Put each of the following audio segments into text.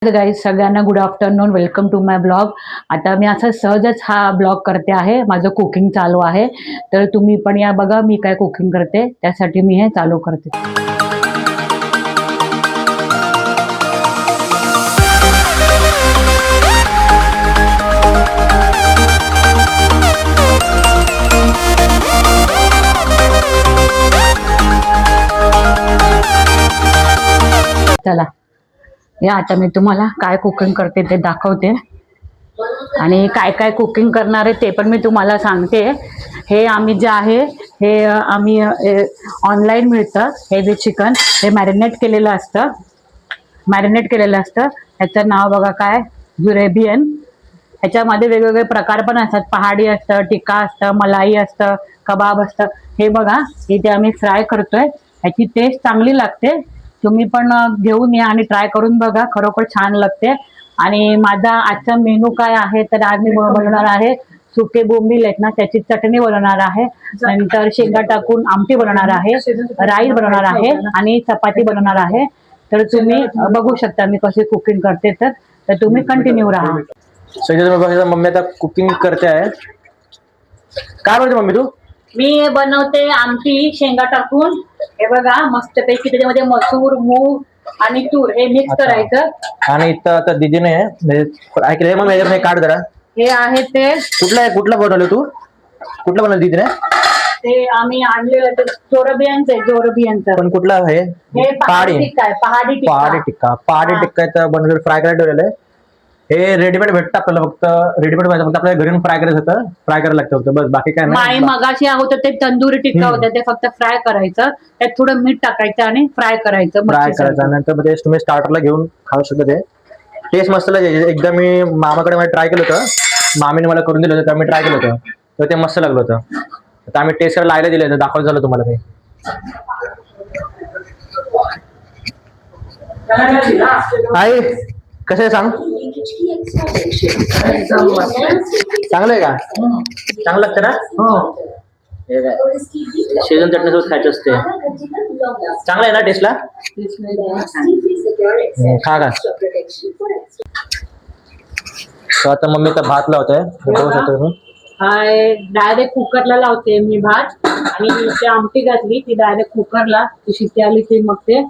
Guys सगळ्यांना good afternoon. Welcome to my blog. आता मी असं सहजच हा ब्लॉग करते आहे. माझं कुकिंग चालू आहे, तर तुम्ही पण या बघा मी काय कुकिंग करते, त्यासाठी मी हे चालू करते. चला या आता मी तुम्हाला काय कुकिंग करते ते दाखवते आणि काय काय कुकिंग करणार आहे ते पण मी तुम्हाला सांगते. हे आम्ही जे आहे हे आम्ही ऑनलाईन मिळतं. हे जे चिकन हे मॅरिनेट केलेलं असतं. ह्याचं नाव बघा काय, जुरेबियन. ह्याच्यामध्ये वेगवेगळे प्रकार पण असतात. पहाडी असतं, टिक्का असतं, मलाई असतं, कबाब असतं. हे बघा इथे आम्ही फ्राय करतोय. ह्याची टेस्ट चांगली लागते. तुम्ही पण घेऊन या आणि ट्राय करून बघा, खरोखर छान लागते. आणि माझा आजचा मेनू काय आहे तर आज मी बनवणार आहे सुके बोंबील आहेत ना त्याची चटणी बनवणार आहे. नंतर शेंगा टाकून आमटी बनवणार आहे, राईस बनवणार आहे आणि चपाती बनवणार आहे. तर तुम्ही बघू शकता मी कशी कुकिंग करते. तर तुम्ही कंटिन्यू राहा. मम्मी आता कुकिंग करते आहे. काय बनवते मम्मी तू? मी बनवते आमटी शेंगा टाकून. हे बघा मस्तपैकी त्याच्यामध्ये मसूर, मूग आणि तूर हे मिक्स करायचं. आणि इथं आता दीदीने ऐकलंय मग याच्यामध्ये काढ जरा. हे आहे ते कुठलं बनवलं तू? कुठलं बनवलं दीदीने? ते आम्ही आणलेलं ते जोरबियांचं. पण कुठलं आहे? हे पहाडी टिक्का आहे. पहाडी टिक्का बनवलं, फ्राय करायला ठेवलेलं आहे. हे रेडीमेड भेटतं आपल्याला, फक्त रेडीमेड पाहिजे, फक्त आपल्याला घरी फ्राय करायचं होतं. फ्राय करायला लागतं फक्त, बस बाकी काय नाही. मगाशी होतं ते तंदुरी टिक्का होतं, ते फक्त फ्राय करायचं. त्यात थोडं मीठ टाकायचं आणि फ्राय करायचं. नंतर मध्ये तुम्ही स्टार्टरला घेऊन खाऊ शकता. ते टेस्ट मस्त लागेल. एकदा मी मामाकडे ट्राय केलं होतं, मामीने मला करून दिलं होतं, तर मी ट्राय केलं होतं, तर ते मस्त लागलं होतं. तर आम्ही टेस्ट करायला लायला दिलं होतं, दाखवलं झालं तुम्हाला मी. आई कसं आहे सांग? चांगलं आहे का? चांगलं लागतं ना? शेजन चटणी सोबत खायचं असते. चांगलं आहे ना टेस्टला? खा का. आता मम्मी तर भात लावतोय, बघू शकतो तुम्ही. डायरेक्ट कुकरला लावते मी भात आणि ती आमटी घातली ती डायरेक्ट कुकरला. ती शिट्टी आली की मग ते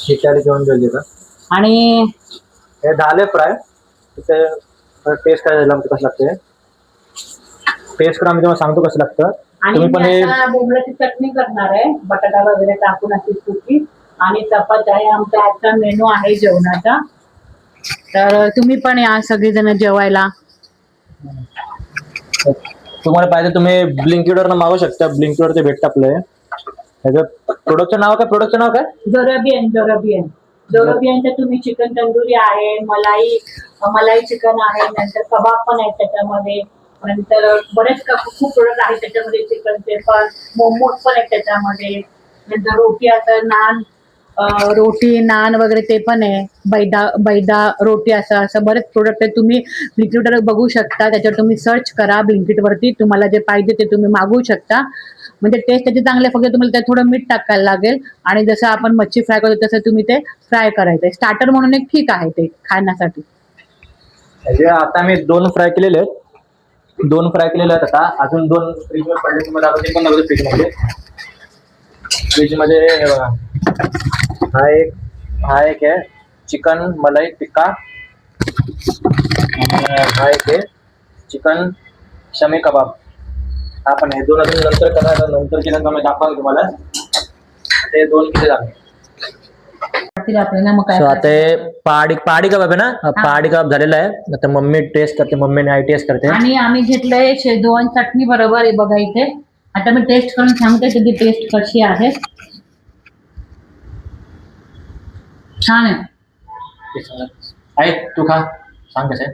शिट्टी घेऊन गेली का. आणि हे झाले फ्राय. तिथे टेस्ट करायला कसं लागते, टेस्ट करून आम्ही तुम्हाला सांगतो कसं लागतं. आणि पण बोंबलाची चटणी करणार आहे, बटाटा वगैरे टाकून अशी सुकी. आणि चपाती आहे. आमचा आजचा मेनू आहे जेवणाचा. तर तुम्ही पण या सगळेजण जेवायला. तुम्हाला पाहिजे तुम्ही ब्लिंकिटवर मागू शकता. ब्लिंकिटवर ते भेटतं आपलं. त्याचं प्रोडक्टचं नाव काय? जोरबियनचं तुम्ही चिकन तंदुरी आहे, मलाई चिकन आहे, नंतर कबाब पण आहेत त्याच्यामध्ये. नंतर बरेच खूप प्रोडक्ट आहेत त्याच्यामध्ये. चिकनचे पण मोमोज पण आहेत त्याच्यामध्ये. नंतर रोटी असं रोटी नान वगैरे ते पण आहे. बैदा रोटी असं बरेच प्रोडक्ट आहेत. तुम्ही ब्लिंकिटवर बघू शकता, त्याच्यावर तुम्ही सर्च करा ब्लिंकिटवरती. तुम्हाला जे पाहिजे ते तुम्ही मागवू शकता. म्हणजे टेस्ट त्याची चांगली. फक्त तुम्हाला त्यात थोडं मीठ टाकायला लागेल. आणि जसं आपण मच्छी फ्राय करतो तसं तुम्ही ते फ्राय करायचं. स्टार्टर म्हणून एक ठीक आहे ते खाण्यासाठी. आता मी 2 फ्राय केलेले आहेत. आता अजून 2 फ्रीजवर पडले, तुम्हाला ते पण लावतो फ्रीजमध्ये. हा एक आहे चिकन मलाई टिक्का. हा एक आहे चिकन शमी कबाब. हा पण हे 2 अजून नंतर करणार. नंतर चिकन मी दाखवा तुम्हाला. ते 2 किती झाले. आता पहाडी कबाब आहे ना. पहाडी कबाब झालेला आहे. आता मम्मी टेस्ट करते, मम्मीने आई टेस्ट करते. आणि आम्ही घेतलंय शेजवान चटणी बरोबर आहे बघा इथे. आता मी टेस्ट करून सांगते त्याची टेस्ट कशी आहे. छान आहे. तू खा, सांग कसं आहे.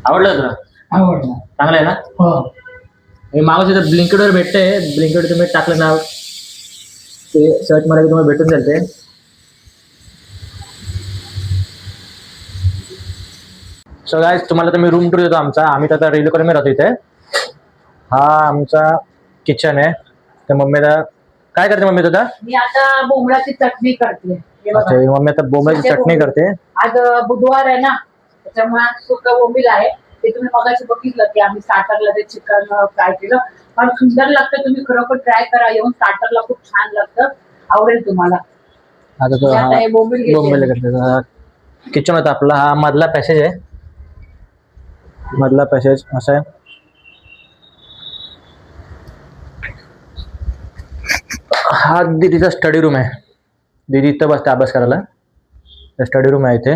आवडलं तुला? आवडलं. चांगलं आहे ना? हो. हे मागच इथं ब्लिंकिटवर भेटतंय. ब्लिंकिटवर तुम्ही टाकलं नाव ते सर्च मारायला तुम्हाला भेटून जाईल ते. सो गाईज तुम्हाला तर मी रूम टूर देतो आमचा. आम्ही तर आता रेल्वेकडे राहतो इथे. हा आमचा किचन आहे. तर मम्मीला काय करते मम्मी तुझा? मी आता बोंबलाची चटणी करते. हे बघा. अच्छा मम्मी आता बोंबीलची चटणी करते. आज बुधवार आहे ना, त्याच्यामुळे आज सुकं बोंबील आहे. ते तुम्ही मगाशी बघितलं की आम्ही स्टार्टरला ते चिकन फ्राय केलं. पण सुंदर लागतं, तुम्ही खरोखर ट्राय करा येऊन. स्टार्टरला खूप छान लागतं, आवडेल तुम्हाला. आता तो मी आता हे बोंबील घेते. बोंबील करते. किचन होता आपला, हा मधला पॅसेज आहे. मधला पॅसेज असा आहे. हा दीदीचा स्टडी रूम आहे. दीदी इथं बसते अभ्यास करायला. स्टडी रूम आहे इथे.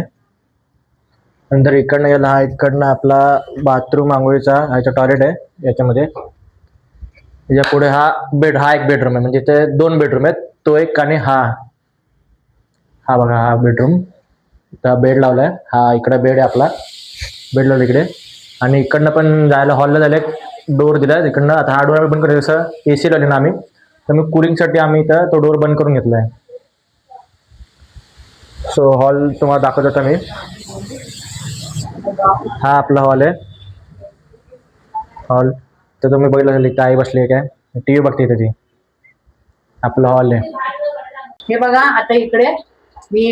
नंतर इकडनं गेला, हा इकडनं आपला बाथरूम आंघोळीचा ह्याचा टॉयलेट आहे याच्यामध्ये. याच्या पुढे हा एक बेडरूम आहे. म्हणजे इथे 2 बेडरूम आहेत, तो एक आणि हा बघा हा बेडरूम. इथं बेड लावलाय. हा इकडे बेड आहे आपला, बेड लावला इकडे. आणि इकडनं पण जायला हॉलला जायला एक डोर दिलाय इकडनं. आता हा डोर बंद करून जसं AC लावले ना आम्ही, तर मग कुलिंगसाठी आम्ही इथं तो डोर बंद करून घेतलाय. सो हॉल तुम्हाला दाखवत होता मी. हा आपला हॉल आहे. हॉल तर तुम्ही बघितलं असेल, इथं आई बसली आहे काय, TV बघते इथे ती. आपला हॉल आहे. हे बघा, आता इकडे मी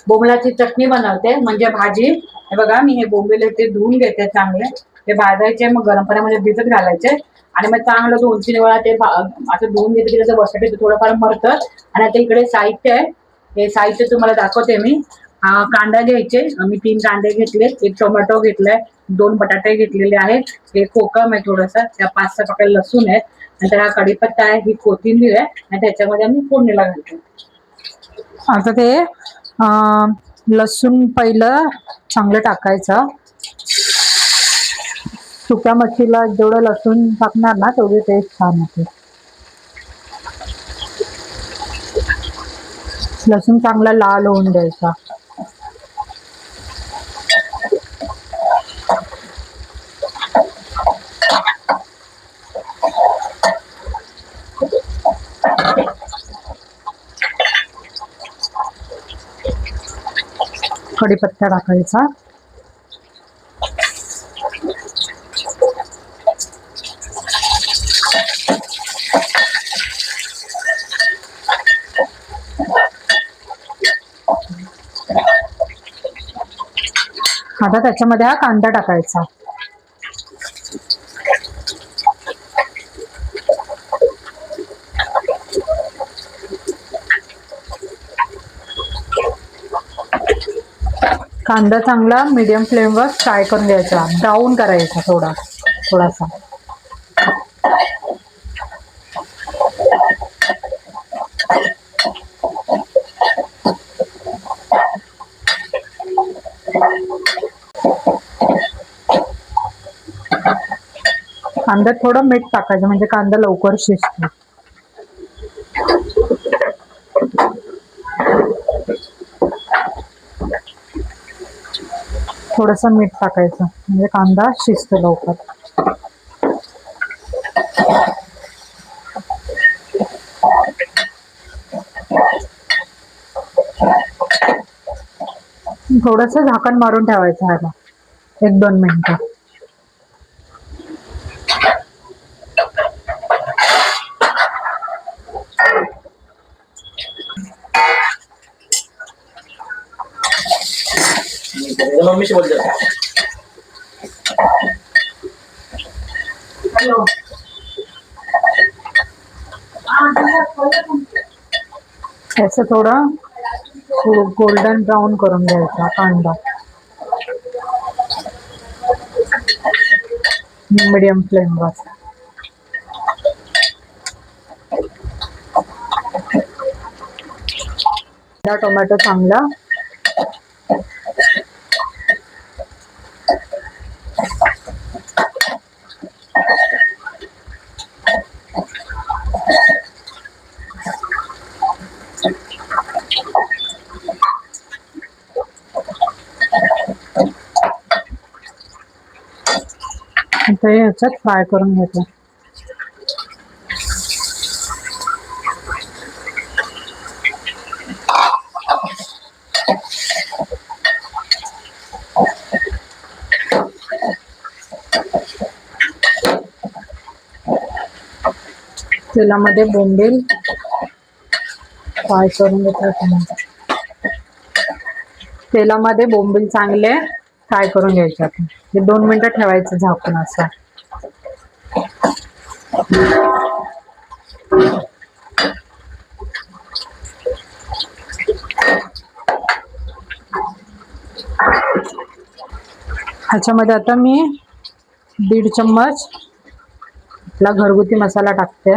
बोंबलाची चटणी बनवते, म्हणजे भाजी. हे बघा, मी हे बोंबील ते धुवून घेते चांगले. ते भाजायचे, मग गरम पाण्यामध्ये भिजत घालायचे आणि मग चांगलं 2-3 वेळा ते असं धुवून घेतले की त्याचं बटाटे थोडंफार मरतं. आणि आता इकडे साहित्य आहे, हे साहित्य तुम्हाला दाखवते मी. कांदा घ्यायचे, मी 3 कांदे घेतले, 1 टोमॅटो घेतलाय, 2 बटाटे घेतलेले आहेत, एक कोकम आहे थोडासा, त्या 5-6 पाकळ्या लसूण आहे, नंतर हा कढीपत्ता आहे, ही कोथिंबीर आहे आणि त्याच्यामध्ये आम्ही फोडणीला घालतो. आता ते लसूण पहिलं चांगलं टाकायचं. सुक्या मच्छीला जेवढं लसूण टाकणार ना तेवढी टेस्ट छान होते. लसूण चांगला लाल होऊन द्यायचा. कढीपत्ता टाकायचा. आता त्याच्यामध्ये हा कांदा टाकायचा. कांदा चांगला मीडियम फ्लेमवर फ्राय करून घ्यायचा, ब्राऊन करायचा थोडासा. कांद्यात थोडं मीठ टाकायचं, म्हणजे कांदा लवकर शिजतो. थोडंसं मीठ टाकायचं, म्हणजे कांदा शिजतो लवकर. थोडंसं झाकण मारून ठेवायचं ह्याला 1-2 मिनिटं. मम्मीशी बोलते. हॅलो. असं थोडं गोल्डन ब्राऊन करून घ्यायचा कांदा, मीडियम फ्लेमवर. टोमॅटो चांगला आता ह्याच्यात फ्राय करून घेतो. तेलामध्ये बोंबील फ्राय करून घेतलं. तेलामध्ये बोंबील चांगले फ्राय करून घ्यायचे आपण. 2 मिनिटं ठेवायचं झाकून असं. ह्याच्यामध्ये आता मी 1.5 चम्मच आपला घरगुती मसाला टाकते.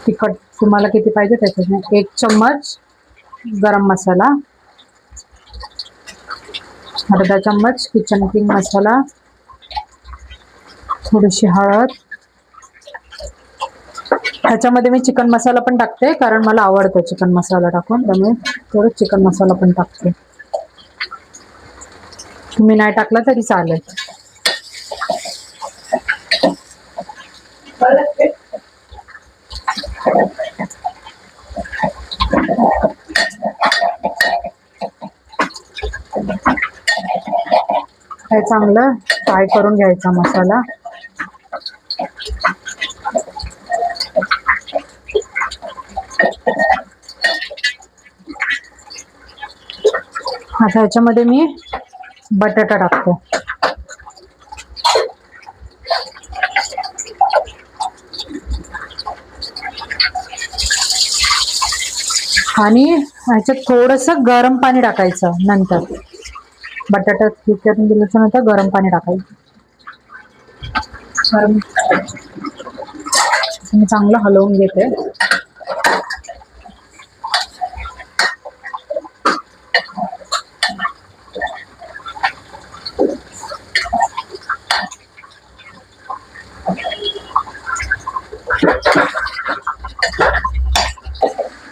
तिखट तुम्हाला किती पाहिजे त्याच्यात. 1 चम्मच गरम मसाला, अर्धा चम्मच किचन किंग मसाला, थोडीशी हळद. ह्याच्यामध्ये मी चिकन मसाला पण टाकते कारण मला आवडतं चिकन मसाला टाकून, त्यामुळे थोडं चिकन मसाला पण टाकते. तुम्ही नाही टाकला तरी चालेल. हे चांगलं फ्राय करून घ्यायचा मसाला. आता ह्याच्यामध्ये मी बटाटा टाकते. आणि ह्याच्यात थोडंसं गरम पाणी टाकायचं. नंतर बटाटा करून दिल्याच्या नंतर गरम पाणी टाकायचं. मी चांगलं हलवून घेते.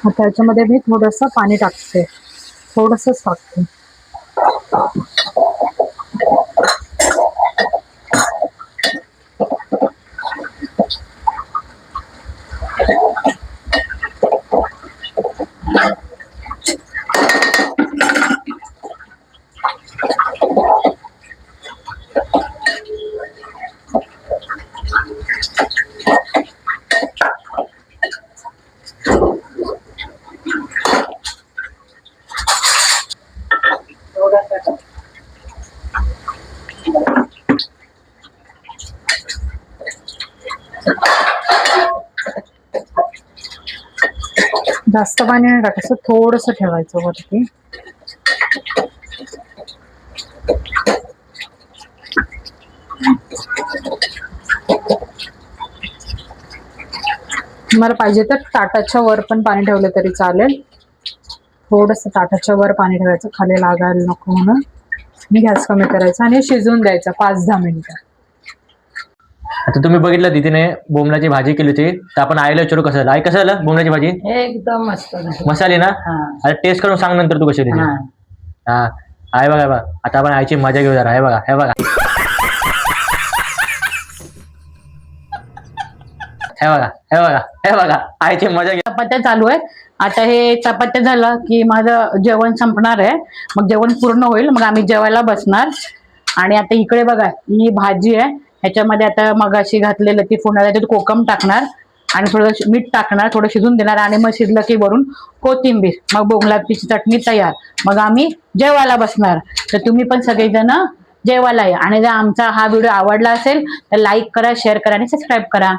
आता याच्यामध्ये मी थोडंसं पाणी टाकते, थोडंसंच टाकते. जास्त पाणी नाही टाकायचं, थोडंसं ठेवायचं वरती. तुम्हाला पाहिजे तर ताटाच्या वर पण पाणी ठेवलं तरी चालेल. थोडंसं ताटाच्या वर पाणी ठेवायचं, खाली लागायला नको म्हणून. मी गॅस कमी करायचा आणि शिजवून द्यायचा 5-10 मिनिटं. आता तुम्ही बघितलं दीदीने बोंबलाची भाजी केली होती, तर आपण आईला विचारू कसं झालं. आई कसं झालं बोंबलाची भाजी? एकदम मस्त झाली. मसाली ना? अरे टेस्ट करून सांग नंतर तू कशी होती. हा. हा आहे बघा बघा. आता आपण आईची मजा घेऊ जरा. हे बघा हे बघा हे बघा हे बघा हे बघा आईची मजा घे. चपात्या चालू आहे. आता हे चपात्या झालं की माझं जेवण संपणार आहे. मग जेवण पूर्ण होईल, मग आम्ही जेवायला बसणार. आणि आता इकडे बघा ही भाजी आहे. ह्याच्यामध्ये आता मगाशी घातलेलं ती फोडणी, त्याच्यात कोकम टाकणार आणि थोडं मीठ टाकणार, थोडं शिजून देणार आणि मग शिजलं की वरून कोथिंबीर, मग बोंबलाची चटणी तयार. मग आम्ही जेवायला बसणार. तर तुम्ही पण सगळेजण जेवायला या. आणि जर आमचा हा व्हिडिओ आवडला असेल तर लाईक करा, शेअर करा आणि सबस्क्राईब करा.